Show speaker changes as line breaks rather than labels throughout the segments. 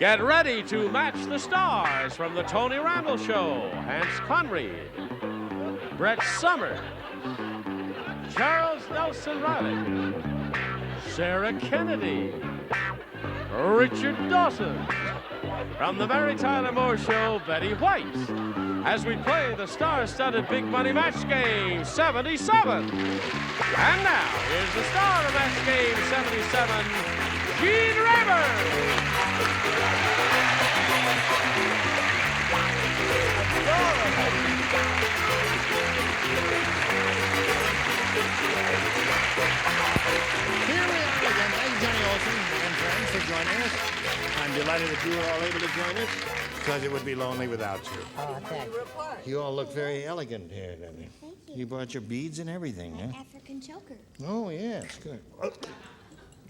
Get ready to match the stars from the Tony Randall Show. Hans Conried, Brett Summers, Charles Nelson Riley, Sarah Kennedy, Richard Dawson. From the Mary Tyler Moore Show, Betty White, as we play the star-studded Big Money Match Game 77. And now, here's the star of Match Game 77, Gene Rayburn.
Here we are again. Thank you, Johnny Olson and friends, for joining us. I'm delighted that you were all able to join us, because it would be lonely without you.
Oh, thank you.
You all look very elegant here, don't you?
Thank you.
You brought your beads and everything,
An
huh?
African choker.
Oh, yes, good.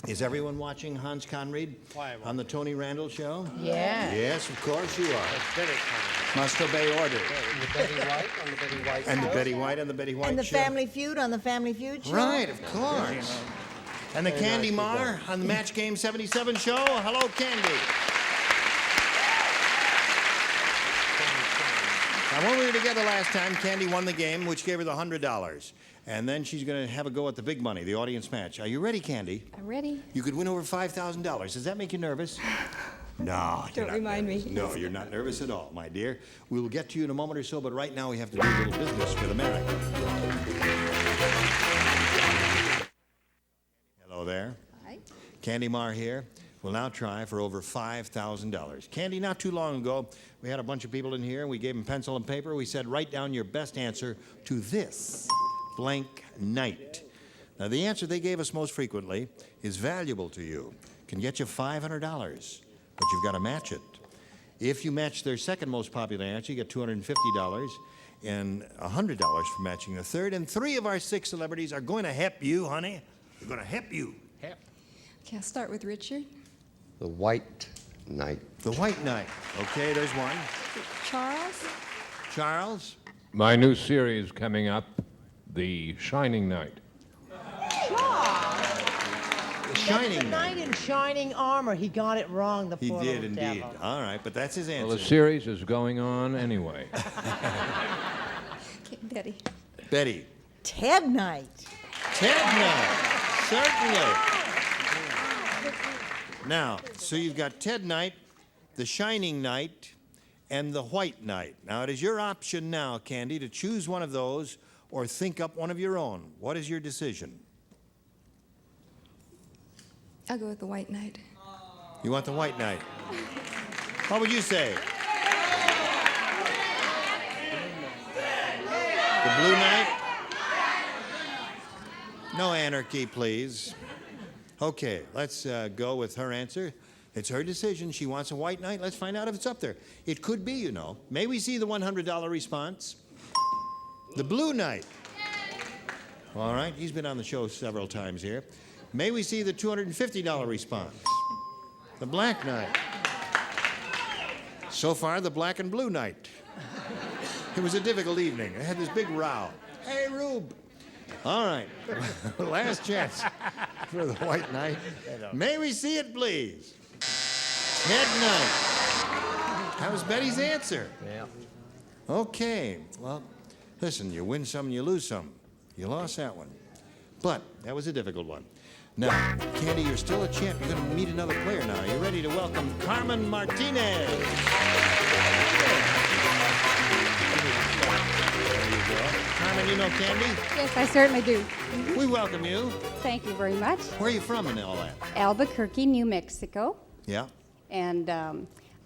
Is everyone watching Hans Conried on the Tony Randall Show?
Yeah.
Yes, of course you are.
Very kind.
Must obey order.
And the Betty White on the Betty White
And the
show.
Betty White on the Betty White
And the
Show.
Family Feud on the Family Feud show.
Right, of course. And the
Very
Candy
nicely
Mar
done.
on the Match Game 77 show. Hello, Candy. Now, when we were together last time, Candy won the game, which gave her the $100. And then she's going to have a go at the big money, the audience match. Are you ready, Candy?
I'm ready.
You could win over $5,000. Does that make you nervous? No, you're
Don't
not
remind
nervous.
me.
No, you're not nervous at all, my dear. We'll get to you in a moment or so, but right now we have to do a little business with America. Hello there.
Hi.
Candy Mar here. We'll now try for over $5,000. Candy, not too long ago, we had a bunch of people in here, and we gave them pencil and paper. We said, write down your best answer to this blank night. Now, the answer they gave us most frequently is valuable to you. Can get you $500, but you've got to match it. If you match their second most popular answer, you get $250 and $100 for matching the third. And 3 of our 6 celebrities are going to help you, honey. They're going to help you.
Okay, I'll start with Richard.
The White Knight.
The White Knight. Okay, there's one.
Charles.
Charles?
My new series coming up, The Shining Knight.
The Shining
The knight in shining armor. He got it wrong, the
He
poor
did
little
indeed.
devil.
All right, but that's his
Well, the
answer.
series is going on anyway.
Okay, Betty.
Betty.
Ted Knight.
Ted Knight. Certainly. Now, so you've got Ted Knight, the Shining Knight, and the White Knight. Now, it is your option now, Candy, to choose one of those or think up one of your own. What is your decision?
I'll go with the White Knight.
You want the White Knight? What would you say? The Blue Knight? No anarchy, please. Okay, let's go with her answer. It's her decision. She wants a White Knight. Let's find out if it's up there. It could be, you know. May we see the $100 response? The Blue Knight. All right, he's been on the show several times here. May we see the $250 response? The Black Knight. So far, the Black and Blue Knight. It was a difficult evening. I had this big row. Hey, Rube. All right, last chance for the White Knight. May we see it, please? Ted Knight. That was Betty's answer.
Yeah.
Okay, well, listen, you win some, you lose some. You lost that one. But that was a difficult one. Now, Candy, you're still a champ. You're going to meet another player now. You're ready to welcome Carmen Martinez. There you go. Carmen, you know Candy?
Yes, I certainly do.
We welcome you.
Thank you very much.
Where are you from and all that?
Albuquerque, New Mexico.
Yeah.
And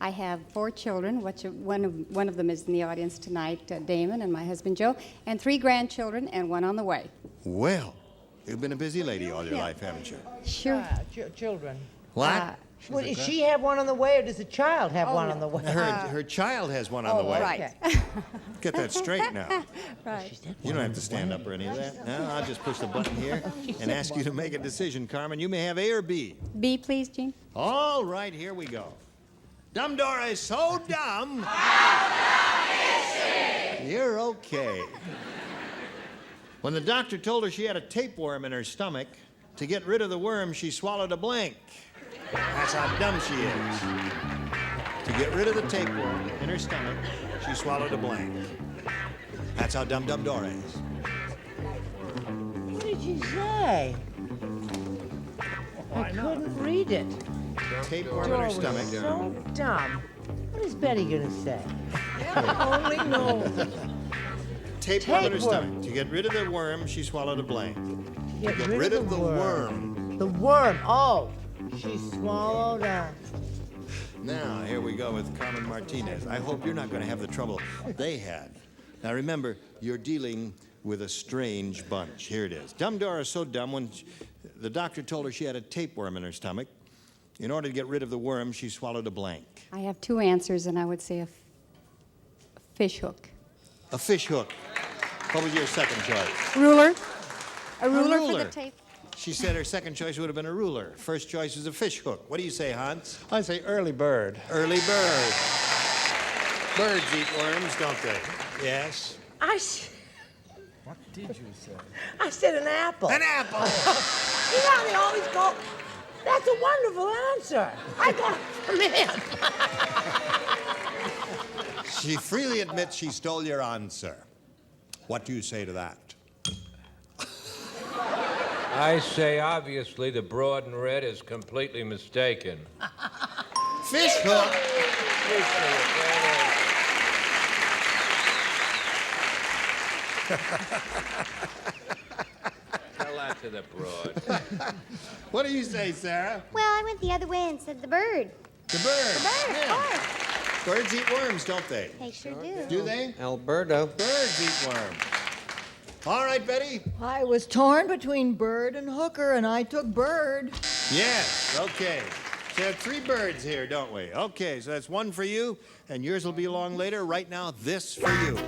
I have 4 children. One of them is in the audience tonight, Damon and my husband Joe, and 3 grandchildren and 1 on the way.
Well, you've been a busy lady all your life, haven't you?
Sure.
Children.
What?
Well, does she have one on the way, or does the child have one on the way?
Her child has one on the way.
Right.
Get that straight now.
Right.
You don't have to stand up or any of that. No, I'll just push the button here and ask you to make a decision, Carmen. You may have A or B.
B, please, Gene.
All right, here we go. Dumb Doris, so dumb. You're okay. When the doctor told her she had a tapeworm in her stomach, to get rid of the worm, she swallowed a blank. That's how dumb she is. To get rid of the tapeworm in her stomach, she swallowed a blank. That's how Dum Dum Doris.
What did you say? I couldn't read it.
Tapeworm in her
Doris,
stomach.
so dumb. What is Betty gonna say? Only knows.
Tapeworm in her
Tapeworm.
stomach. To get rid of the worm, she swallowed a blank.
Get
rid of the worm.
The worm. Oh, she swallowed a.
Now, here we go with Carmen Martinez. I hope you're not going to have the trouble they had. Now, remember, you're dealing with a strange bunch. Here it is. Dum Doris so dumb when the doctor told her she had a tapeworm in her stomach. In order to get rid of the worm, she swallowed a blank.
I have two answers, and I would say a fish hook.
A fish hook. What was your second choice?
Ruler. A ruler
ruler.
for the tape.
She said her second choice would have been a ruler. First choice was a fish hook. What do you say, Hans?
I say early bird.
Early bird. Birds eat worms, don't they? Yes.
What did you say?
I said an apple.
An apple.
You know they always go. That's a wonderful answer. I got it from him.
She freely admits she stole your answer. What do you say to that?
I say, obviously, the broad and red is completely mistaken.
Fish hook.
Tell that to the broad.
What do you say, Sarah?
Well, I went the other way and said the bird.
The bird.
The bird,
Yeah.
of course.
Birds eat worms, don't they?
They sure do.
Do they?
Alberto.
Birds eat worms. All right, Betty.
I was torn between bird and hooker, and I took bird.
Yes, okay. So we have 3 birds here, don't we? Okay, so that's 1 for you, and yours will be along later. Right now, this for you.